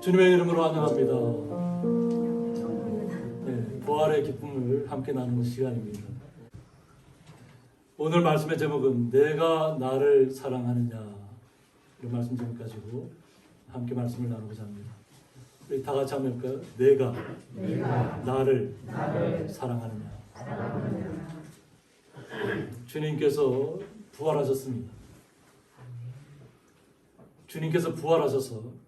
주님의 이름으로 환영합니다. 네, 부활의 기쁨을 함께 나누는 시간입니다. 오늘 말씀의 제목은 내가 나를 사랑하느냐, 이런 말씀 제목 가지고 함께 말씀을 나누고자 합니다. 우리 다 같이 한번 해볼까요? 내가 나를 사랑하느냐. 주님께서 부활하셨습니다. 주님께서 부활하셔서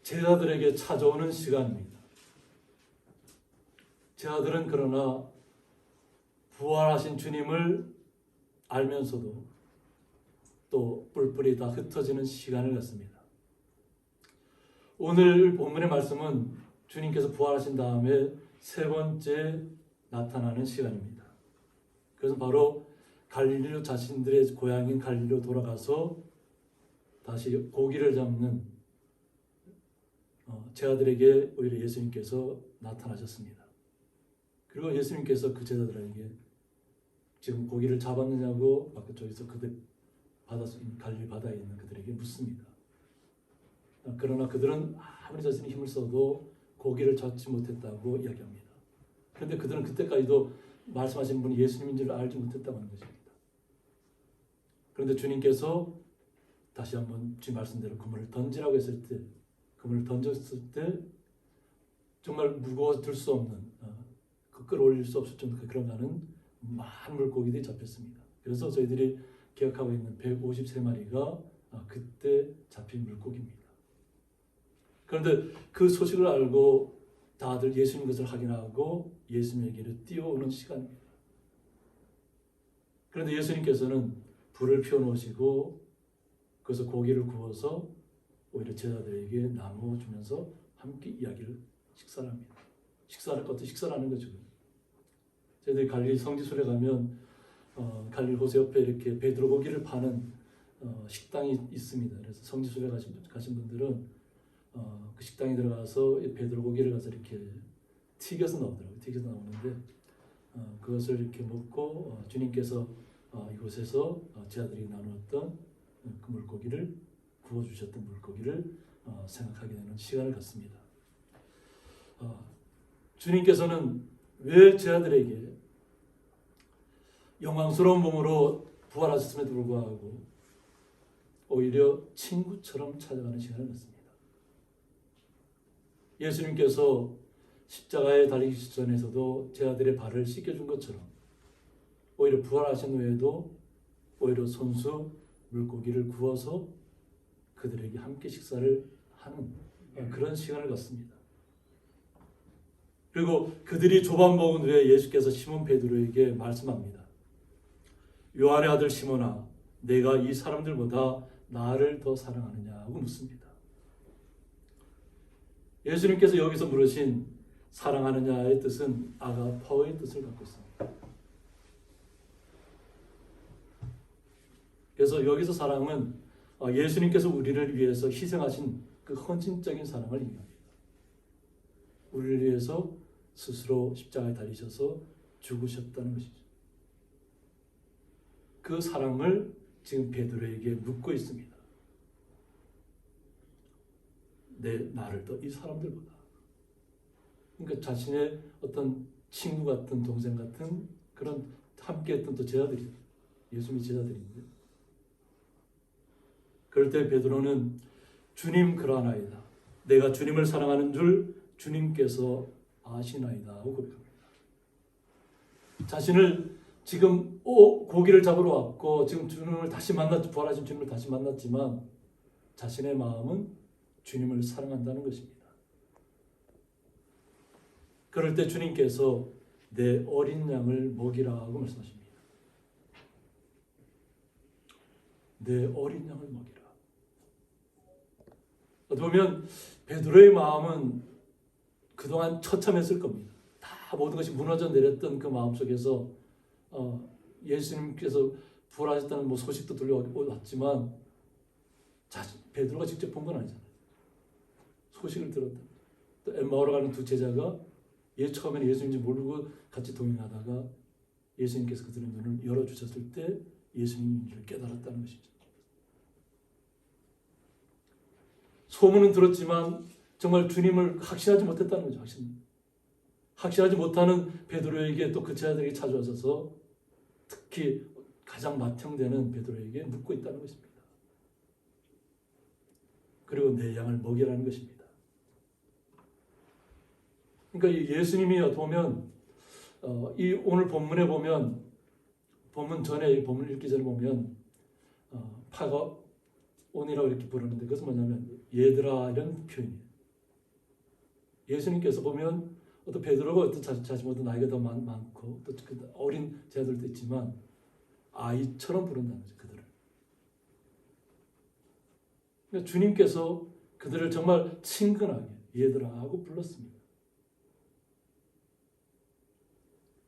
제자들에게 찾아오는 시간입니다. 제자들은 그러나 부활하신 주님을 알면서도 또 뿔뿔이 다 흩어지는 시간을 갖습니다. 오늘 본문의 말씀은 주님께서 부활하신 다음에 세 번째 나타나는 시간입니다. 그것은 바로 갈릴리로 자신들의 고향인 갈릴리로 돌아가서 다시 고기를 잡는 제자들에게 오히려 예수님께서 나타나셨습니다. 그리고 예수님께서 그 제자들에게 지금 고기를 잡았느냐고 아까 저기서 그들 갈릴리 바다에 있는 그들에게 묻습니다. 그러나 그들은 아무리 자신이 힘을 써도 고기를 잡지 못했다고 이야기합니다. 그런데 그들은 그때까지도 말씀하신 분이 예수님인 줄 알지 못했다고 하는 것입니다. 그런데 주님께서 다시 한번 주님 말씀대로 그물을 던지라고 했을 때, 그물을 던졌을 때 정말 무거워 들 수 없는, 끌어올릴 수 없을 정도 그런 많은 물고기들이 잡혔습니다. 그래서 저희들이 기억하고 있는 153마리가 그때 잡힌 물고기입니다. 그런데 그 소식을 알고 다들 예수님 것을 확인하고 예수님에게로 뛰어오는 시간입니다. 그런데 예수님께서는 불을 피워놓으시고 그래서 고기를 구워서 오히려 제자들에게 나누어 주면서 함께 이야기를 식사를 합니다. 식사를 하는 거죠. 저희들이 갈릴리 성지순례 가면 갈릴리 호수 옆에 이렇게 베드로 고기를 파는 식당이 있습니다. 그래서 성지순례 가신 분들은 그 식당에 들어가서 베드로 고기를 가서 이렇게 튀겨서 나오더라고요. 튀겨서 나오는데 그것을 이렇게 먹고 주님께서 이곳에서 제자들이 나누었던 그 물고기를 구워주셨던 물고기를 생각하게 되는 시간을 갖습니다. 주님께서는 왜 제자들에게 영광스러운 몸으로 부활하셨음에도 불구하고 오히려 친구처럼 찾아가는 시간을 갖습니다. 예수님께서 십자가에 달리기 전에서도 제자들의 발을 씻겨준 것처럼 오히려 부활하신 후에도 오히려 손수 물고기를 구워서 그들에게 함께 식사를 하는 그런 시간을 갖습니다. 그리고 그들이 조반 먹은 후에 예수께서 시몬 베드로에게 말씀합니다. 요한의 아들 시몬아, 내가 이 사람들보다 나를 더 사랑하느냐고 묻습니다. 예수님께서 여기서 물으신 사랑하느냐의 뜻은 아가파오의 뜻을 갖고 있습니다. 그래서 여기서 사랑은 예수님께서 우리를 위해서 희생하신 그 헌신적인 사랑을 의미합니다. 우리를 위해서 스스로 십자가에 달리셔서 죽으셨다는 것이죠. 그 사랑을 지금 베드로에게 묻고 있습니다. 나를 더 이 사람들보다. 그러니까 자신의 어떤 친구 같은 동생 같은 그런 함께했던 또 제자들이 예수님의 제자들인데 그럴 때 베드로는 주님 그러하나이다. 내가 주님을 사랑하는 줄 주님께서 아시나이다 하고 고백합니다. 자신을 지금 고기를 잡으러 왔고 지금 주님을 다시 부활하신 주님을 다시 만났지만 자신의 마음은 주님을 사랑한다는 것입니다. 그럴 때 주님께서 내 어린 양을 먹이라고 말씀하십니다. 내 어린 양을 먹이라. 어떻게 보면 베드로의 마음은 그동안 처참했을 겁니다. 다 모든 것이 무너져 내렸던 그 마음 속에서 예수님께서 부활하셨다는 소식도 들려왔지만 베드로가 직접 본 건 아니잖아요. 소식을 들었다. 또 엠마오로 가는 두 제자가 처음에는 예수님인지 모르고 같이 동행하다가 예수님께서 그들의 눈을 열어주셨을 때 예수님인 줄 깨달았다는 것이죠. 소문은 들었지만 정말 주님을 확신하지 못했다는 거죠. 확신하지 못하는 베드로에게 또 그 제자들에게 찾아와서 특히 가장 맏형되는 베드로에게 묻고 있다는 것입니다. 그리고 내 양을 먹이라는 것입니다. 그러니까 예수님이 보면 이 오늘 본문에 보면 본문 전에 이 본문 읽기 전에 보면 파가온이라고 이렇게 부르는데 그것은 뭐냐면 얘들아 이런 표현이에요. 예수님께서 보면 어떤 베드로가 어떤 자신보다 나이가 더 많고 또 어린 제자들도 있지만 아이처럼 부른다는 거죠. 그들을. 그러니까 주님께서 그들을 정말 친근하게 얘들아 하고 불렀습니다.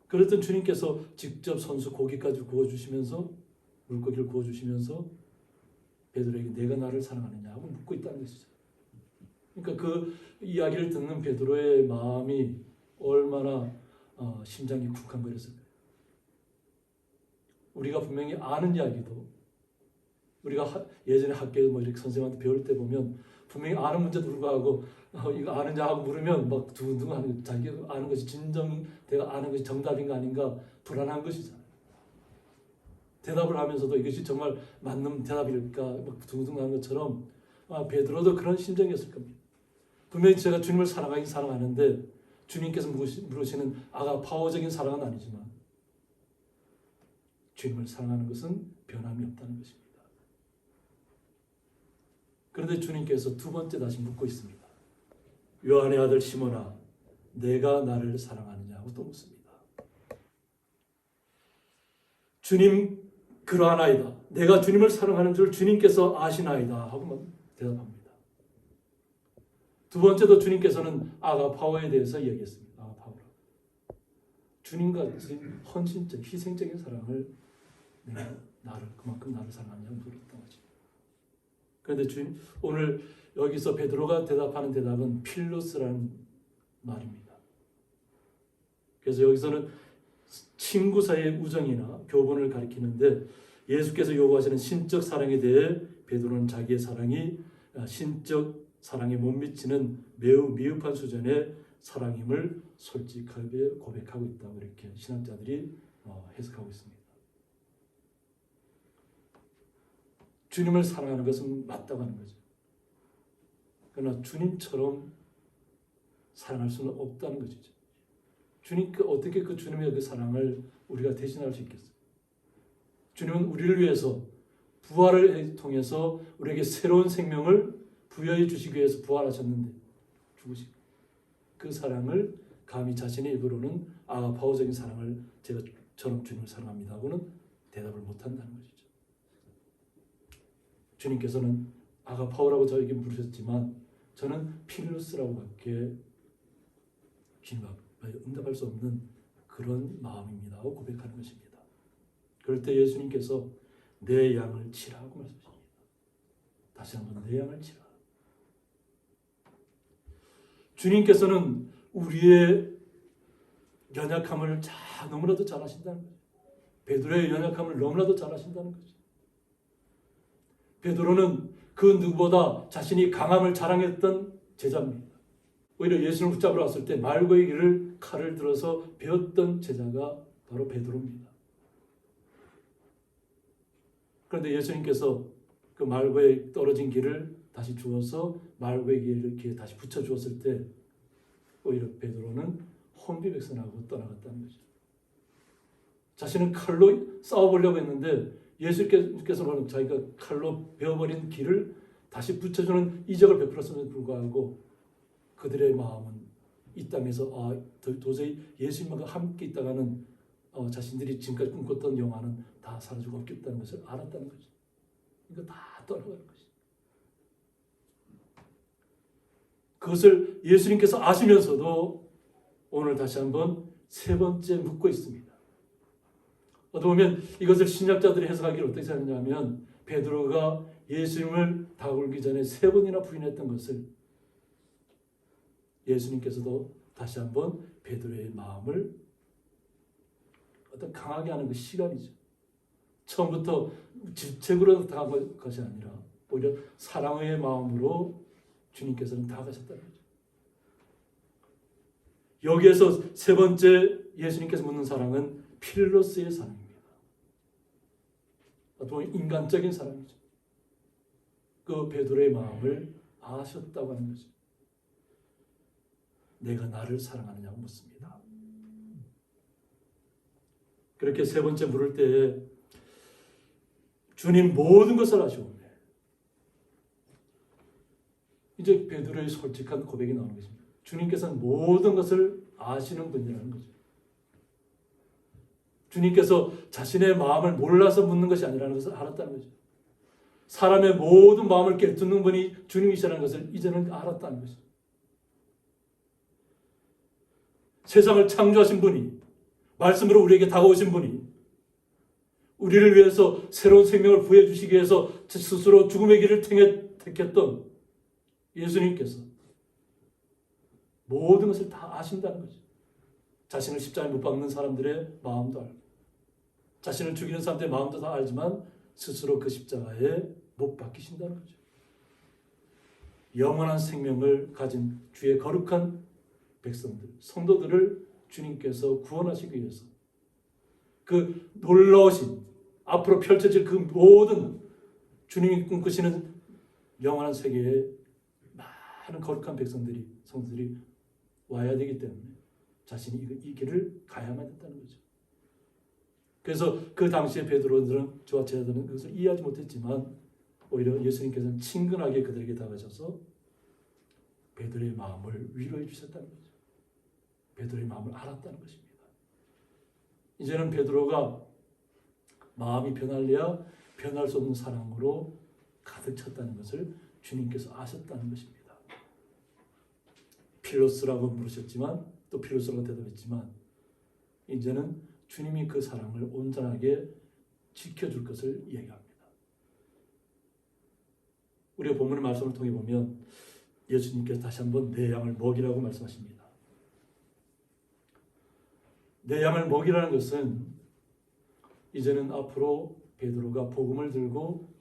그랬던 주님께서 직접 선수 고기까지 구워주시면서 물고기를 구워주시면서 베드로에게 내가 나를 사랑하느냐 하고 묻고 있다는 것이죠. 그러니까 그 이야기를 듣는 베드로의 마음이 얼마나 심장이 쿵쾅거렸을까요? 우리가 분명히 아는 이야기도 우리가 예전에 학교에 뭐 이렇게 선생님한테 배울 때 보면 분명히 아는 문제도 불구하고 이거 아느냐 하고 물으면 막 두근두근하는 자기가 아는 것이 내가 아는 것이 정답인가 아닌가 불안한 것이잖아요. 대답을 하면서도 이것이 정말 맞는 대답일까 막 두근두근한 것처럼 베드로도 그런 심정이었을 겁니다. 분명히 제가 주님을 사랑하긴 사랑하는데 주님께서 물으시는 아가파워적인 사랑은 아니지만 주님을 사랑하는 것은 변함이 없다는 것입니다. 그런데 주님께서 두 번째 다시 묻고 있습니다. 요한의 아들 시몬아, 내가 나를 사랑하느냐고 또 묻습니다. 주님 그러하나이다. 내가 주님을 사랑하는 줄 주님께서 아시나이다 하고만 대답합니다. 두 번째도 주님께서는 아가파워에 대해서 얘기했습니다. 아가파워라고. 주님과 헌신적, 희생적인 사랑을 내가 그만큼 나를 사랑하냐고 물었던 거죠. 그런데 주님 오늘 여기서 베드로가 대답하는 대답은 필로스라는 말입니다. 그래서 여기서는 친구 사이의 우정이나 교본을 가리키는데 예수께서 요구하시는 신적 사랑에 대해 베드로는 자기의 사랑이 신적 사랑에 못 미치는 매우 미흡한 수준의 사랑임을 솔직하게 고백하고 있다고 이렇게 신학자들이 해석하고 있습니다. 주님을 사랑하는 것은 맞다고 하는 거죠. 그러나 주님처럼 사랑할 수는 없다는 것이죠. 어떻게 그 주님의 그 사랑을 우리가 대신할 수 있겠어요? 주님은 우리를 위해서 부활을 통해서 우리에게 새로운 생명을 부여해 주시기 위해서 부활하셨는데 죽으시고 그 사랑을 감히 자신의 입으로는 파워적인 사랑을 저는 주님을 사랑합니다 하고는 대답을 못한다는 것이죠. 주님께서는 아가파오라고 저에게 부르셨지만 저는 필로스라고밖에 응답할 수 없는 그런 마음입니다 하고 고백하는 것입니다. 그럴 때 예수님께서 내 양을 치라고 말씀하십니다. 다시 한번 내 양을 치라. 주님께서는 우리의 연약함을 너무나도 잘 아신다는 거죠. 베드로의 연약함을 너무나도 잘 아신다는 거죠. 베드로는 그 누구보다 자신이 강함을 자랑했던 제자입니다. 오히려 예수를 붙잡으러 왔을 때 말고의 길을 칼을 들어서 베었던 제자가 바로 베드로입니다. 그런데 예수님께서 그 말고에 떨어진 길을 다시 주어서 말고의 길을 다시 붙여주었을 때 오히려 베드로는 혼비백산하고 떠나갔다는 거죠. 자신은 칼로 싸워보려고 했는데 예수께서는 자기가 칼로 베어버린 길을 다시 붙여주는 이적을 베풀었음에도 불구하고 그들의 마음은 이 땅에서 도저히 예수님과 함께 있다가는 자신들이 지금까지 꿈꿨던 영화는 다 사라지고 없겠다는 것을 알았다는 거죠. 그러니까 다 떠나가는 것이죠. 그것을 예수님께서 아시면서도 오늘 다시 한번 세 번째 묻고 있습니다. 어떻게 보면 이것을 신학자들이 해석하기를 어떻게 하느냐면 베드로가 예수님을 다굴기 전에 세 번이나 부인했던 것을 예수님께서도 다시 한번 베드로의 마음을 어떤 강하게 하는 그 시간이죠. 처음부터 질책으로 당한 것이 아니라 오히려 사랑의 마음으로 주님께서는 다 가셨다는 거죠. 여기에서 세 번째 예수님께서 묻는 사랑은 필로스의 사랑입니다. 어떤 인간적인 사랑이죠. 그 베드로의 마음을 아셨다고 하는 거죠. 내가 나를 사랑하느냐고 묻습니다. 그렇게 세 번째 물을 때에 주님 모든 것을 아시오매. 이제 베드로의 솔직한 고백이 나오는 것입니다. 주님께서는 모든 것을 아시는 분이라는 거죠. 주님께서 자신의 마음을 몰라서 묻는 것이 아니라는 것을 알았다는 거죠. 사람의 모든 마음을 깨닫는 분이 주님이시라는 것을 이제는 알았다는 거죠. 세상을 창조하신 분이, 말씀으로 우리에게 다가오신 분이, 우리를 위해서 새로운 생명을 부여해 주시기 위해서 스스로 죽음의 길을 택했던 예수님께서 모든 것을 다 아신다는 거죠. 자신을 십자가에 못 박는 사람들의 마음도 알고, 자신을 죽이는 사람들의 마음도 다 알지만 스스로 그 십자가에 못 박히신다는 거죠. 영원한 생명을 가진 주의 거룩한 백성들, 성도들을 주님께서 구원하시기 위해서 그 놀라우신 앞으로 펼쳐질 그 모든 주님이 꿈꾸시는 영원한 세계에 많은 거룩한 백성들이, 성도들이 와야 되기 때문에 자신이 이 길을 가야만 했다는 거죠. 그래서 그 당시에 베드로들은, 저와 제자들은 그것을 이해하지 못했지만 오히려 예수님께서는 친근하게 그들에게 다가가셔서 베드로의 마음을 위로해 주셨다는 거죠. 베드로의 마음을 알았다는 것입니다. 이제는 베드로가 마음이 변할래야 변할 수 없는 사랑으로 가득 찼다는 것을 주님께서 아셨다는 것입니다. 필로스라고 물으셨지만, 또 필로스라고 대답했지만, 이제는 주님이 그 사랑을 온전하게 지켜줄 것을 얘기합니다. 우리가 본문의 말씀을 통해 보면 예수님께서 다시 한번 내 양을 먹이라고 말씀하십니다. 내 양을 먹이라는 것은 이제는 앞으로 베드로가 복음을 들고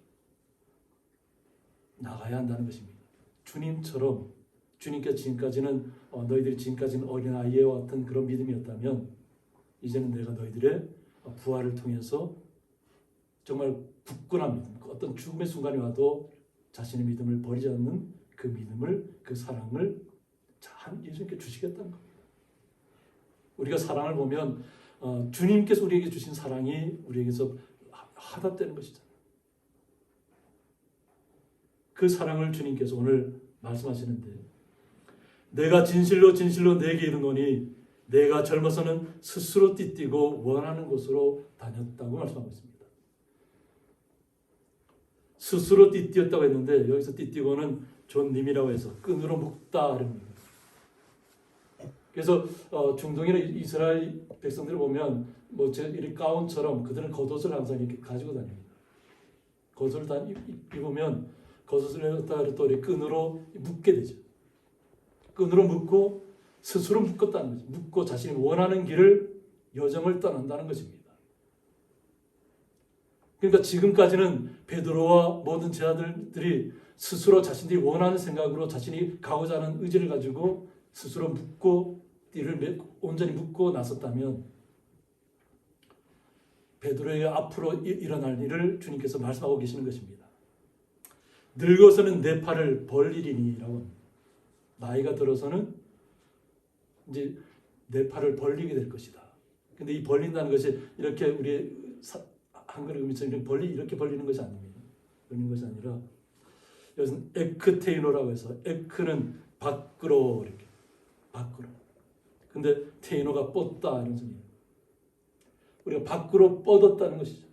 나가야 한다는 것입니다. 주님처럼, 주님께서 지금까지는 너희들이 지금까지는 어린아이와 같은 그런 믿음이었다면 이제는 내가 너희들의 부활을 통해서 정말 굳건한 믿음, 어떤 죽음의 순간이 와도 자신의 믿음을 버리지 않는 그 믿음을, 그 사랑을 예수님께 주시겠다는 겁니다. 우리가 사랑을 보면 주님께서 우리에게 주신 사랑이 우리에게서 화답되는 것이잖아요. 그 사랑을 주님께서 오늘 말씀하시는데, 내가 진실로 진실로 내게 이르노니 내가 젊어서는 스스로 띠뛰고 원하는 곳으로 다녔다고 말씀하고 있습니다. 스스로 띠뛰었다고 했는데 여기서 띠뛰고는 존님이라고 해서 끈으로 묶다 이럽니다. 그래서 중동이나 이스라엘 백성들을 보면 이 가운처럼 그들은 겉옷을 항상 이렇게 가지고 다닙니다. 겉옷을 다 입으면 겉옷을 또 이렇게 끈으로 묶게 되죠. 끈으로 묶고 스스로 묶었다는 거죠. 묶고 자신이 원하는 길을, 여정을 떠난다는 것입니다. 그러니까 지금까지는 베드로와 모든 제자들이 스스로 자신들이 원하는 생각으로 자신이 가고자 하는 의지를 가지고 스스로 묶고 띠를 온전히 묶고 나섰다면, 베드로에게 앞으로 일어날 일을 주님께서 말씀하고 계시는 것입니다. 늙어서는 내 팔을 벌리리니라고 합니다. 나이가 들어서는 이제 내 팔을 벌리게 될 것이다. 근데 이 벌린다는 것이 이렇게 우리의 한글의 의미처럼 이렇게 벌리는 것이 아닙니다. 벌리는 것이 아니라 여기서는 에크테이노라고 해서, 에크는 밖으로, 이렇게 밖으로. 근데 테이노가 뻗다 이런 소리예요. 우리가 밖으로 뻗었다는 것이죠.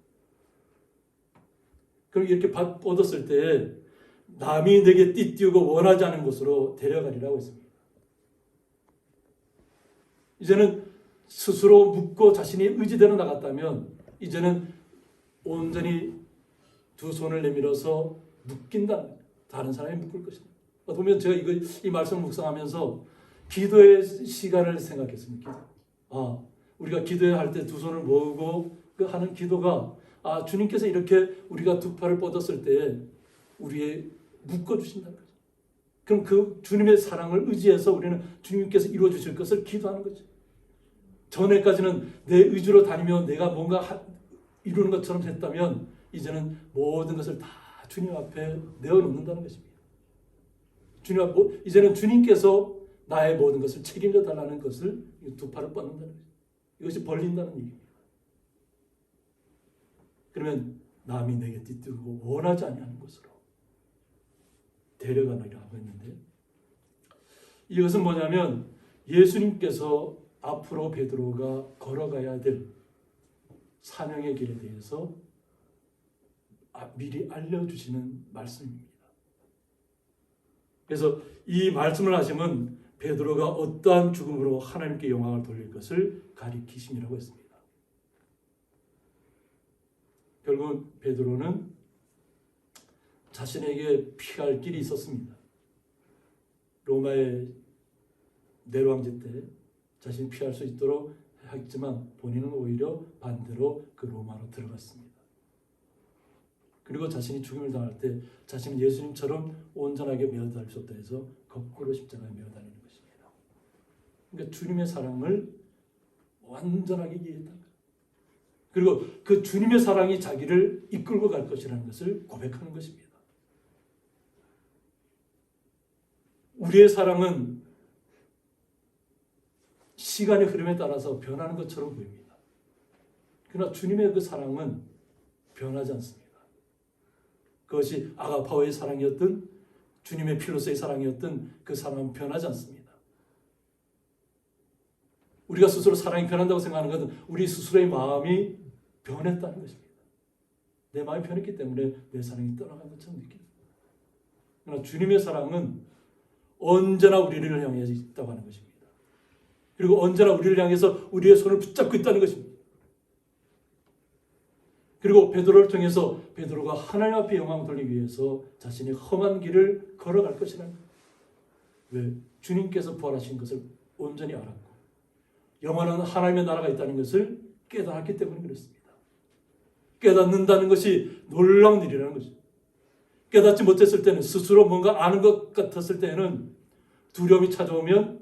그럼 이렇게 뻗었을 때 남이 내게 띠띠우고 원하지 않은 곳으로 데려가리라고 했습니다. 이제는 스스로 묶고 자신이 의지대로 나갔다면 이제는 온전히 두 손을 내밀어서 묶인다. 다른 사람이 묶을 것이다. 보면 제가 이 말씀을 묵상하면서 기도의 시간을 생각했습니다. 우리가 기도할 때 두 손을 모으고 하는 기도가, 주님께서 이렇게 우리가 두 팔을 뻗었을 때 우리의 묶어주신다는 거죠. 그럼 그 주님의 사랑을 의지해서 우리는 주님께서 이루어 주실 것을 기도하는 거죠. 전에까지는 내 의지로 다니며 내가 뭔가 이루는 것처럼 했다면 이제는 모든 것을 다 주님 앞에 내어놓는다는 것입니다. 이제는 주님께서 나의 모든 것을 책임져 달라는 것을 두 팔을 뻗는다는 거죠. 이것이 벌린다는 얘기입니다. 그러면 남이 내게 뒤뜨고 원하지 아니하는 곳으로 데려가느라 하고 있는데, 이것은 뭐냐면 예수님께서 앞으로 베드로가 걸어가야 될 사명의 길에 대해서 미리 알려주시는 말씀입니다. 그래서 이 말씀을 하시면 베드로가 어떠한 죽음으로 하나님께 영광을 돌릴 것을 가리키심이라고 했습니다. 결국은 베드로는 자신에게 피할 길이 있었습니다. 로마의 네로왕제 때 자신이 피할 수 있도록 했지만 본인은 오히려 반대로 그 로마로 들어갔습니다. 그리고 자신이 죽음을 당할 때 자신은 예수님처럼 온전하게 메어 달릴 수 없다 해서 거꾸로 십자가에 메어 달리는 것입니다. 그러니까 주님의 사랑을 완전하게 이해했다. 그리고 그 주님의 사랑이 자기를 이끌고 갈 것이라는 것을 고백하는 것입니다. 우리의 사랑은 시간의 흐름에 따라서 변하는 것처럼 보입니다. 그러나 주님의 그 사랑은 변하지 않습니다. 그것이 아가파오의 사랑이었든 주님의 필로스의 사랑이었든 그 사랑은 변하지 않습니다. 우리가 스스로 사랑이 변한다고 생각하는 것은 우리 스스로의 마음이 변했다는 것입니다. 내 마음이 변했기 때문에 내 사랑이 떠나간 것처럼 느낍니다. 그러나 주님의 사랑은 언제나 우리를 향해 있다고 하는 것입니다. 그리고 언제나 우리를 향해서 우리의 손을 붙잡고 있다는 것입니다. 그리고 베드로를 통해서 베드로가 하나님 앞에 영광을 돌리기 위해서 자신의 험한 길을 걸어갈 것이라는 거예요. 왜? 주님께서 부활하신 것을 온전히 알았고 영원한 하나님의 나라가 있다는 것을 깨달았기 때문에 그렇습니다. 깨닫는다는 것이 놀라운 일이라는 거죠. 깨닫지 못했을 때는, 스스로 뭔가 아는 것 같았을 때는 두려움이 찾아오면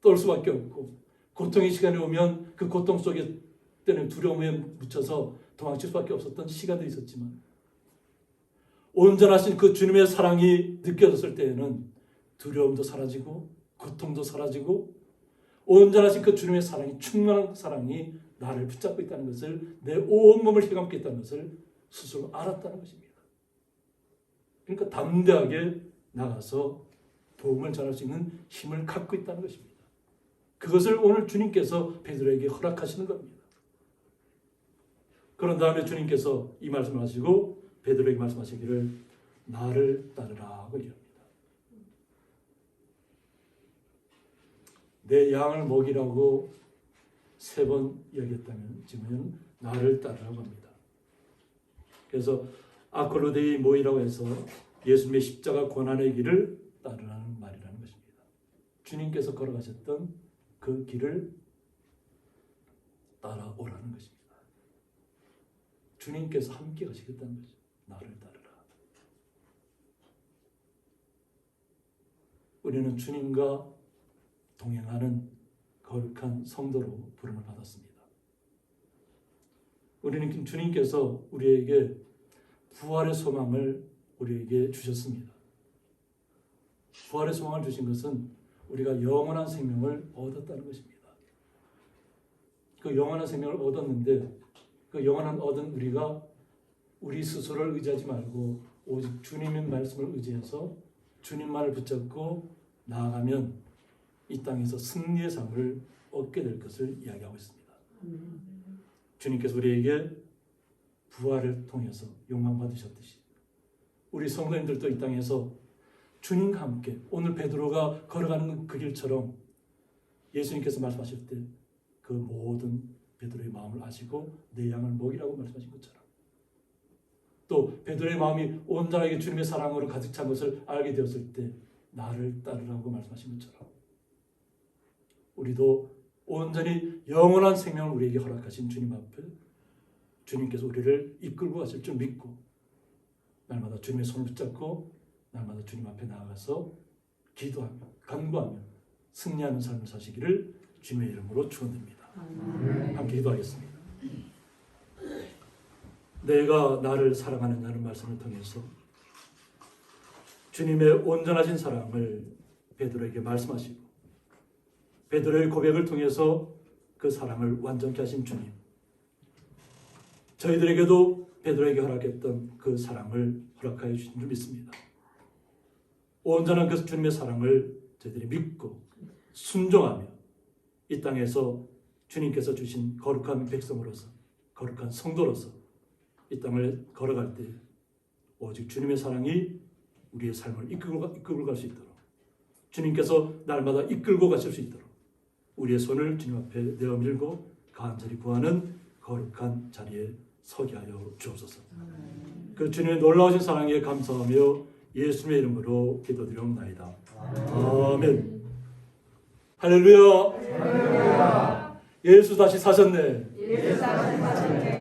떨 수밖에 없고, 고통의 시간이 오면 그 고통 속에 때는 두려움에 묻혀서 도망칠 수밖에 없었던 시간도 있었지만, 온전하신 그 주님의 사랑이 느껴졌을 때에는 두려움도 사라지고 고통도 사라지고 온전하신 그 주님의 사랑이, 충만한 사랑이 나를 붙잡고 있다는 것을, 내 온몸을 휘감고 있다는 것을 스스로 알았다는 것입니다. 그러니까 담대하게 나가서 복음을 전할 수 있는 힘을 갖고 있다는 것입니다. 그것을 오늘 주님께서 베드로에게 허락하시는 겁니다. 그런 다음에 주님께서 이 말씀을 하시고 베드로에게 말씀하시기를 나를 따르라 하고 얘기합니다. 내 양을 먹이라고 3번 이야기했다면 지금은 나를 따르라고 합니다. 그래서 아콜로데이 모이라고 해서 예수님의 십자가 고난의 길을 따르라는 말이라는 것입니다. 주님께서 걸어가셨던 그 길을 따라오라는 것입니다. 주님께서 함께 가시겠다는 거죠. 나를 따르라. 우리는 주님과 동행하는 거룩한 성도로 부름을 받았습니다. 우리는 주님께서 우리에게 부활의 소망을 우리에게 주셨습니다. 부활의 소망을 주신 것은 우리가 영원한 생명을 얻었다는 것입니다. 그 영원한 생명을 얻었는데 그 영원한 얻은 우리가 우리 스스로를 의지하지 말고 오직 주님의 말씀을 의지해서 주님만을 붙잡고 나아가면 이 땅에서 승리의 삶을 얻게 될 것을 이야기하고 있습니다. 주님께서 우리에게 부활을 통해서 영광 받으셨듯이 우리 성도님들도 이 땅에서 주님과 함께 오늘 베드로가 걸어가는 그 길처럼 예수님께서 말씀하실 때 그 모든 베드로의 마음을 아시고 내 양을 먹이라고 말씀하신 것처럼, 또 베드로의 마음이 온전하게 주님의 사랑으로 가득 찬 것을 알게 되었을 때 나를 따르라고 말씀하신 것처럼 우리도 온전히 영원한 생명을 우리에게 허락하신 주님 앞에 주님께서 우리를 이끌고 가실 줄 믿고 날마다 주님의 손을 붙잡고 날마다 주님 앞에 나아가서 기도하며 간구하며 승리하는 삶을 사시기를 주님의 이름으로 축원드립니다. 함께 기도하겠습니다. 내가 나를 사랑하느냐는 말씀을 통해서 주님의 온전하신 사랑을 베드로에게 말씀하시고 베드로의 고백을 통해서 그 사랑을 완전케 하신 주님, 저희들에게도 베드로에게 허락했던 그 사랑을 허락하여 주신 줄 믿습니다. 온전한 그 주님의 사랑을 저희들이 믿고 순종하며 이 땅에서 주님께서 주신 거룩한 백성으로서 거룩한 성도로서 이 땅을 걸어갈 때 오직 주님의 사랑이 우리의 삶을 이끌고 갈 수 있도록, 주님께서 날마다 이끌고 가실 수 있도록 우리의 손을 주님 앞에 내어 밀고 간절히 구하는 거룩한 자리에 서게 하여 주옵소서. 그 주님의 놀라우신 사랑에 감사하며 예수님의 이름으로 기도드리옵나이다. 아멘. 할렐루야. 예수 다시 사셨네.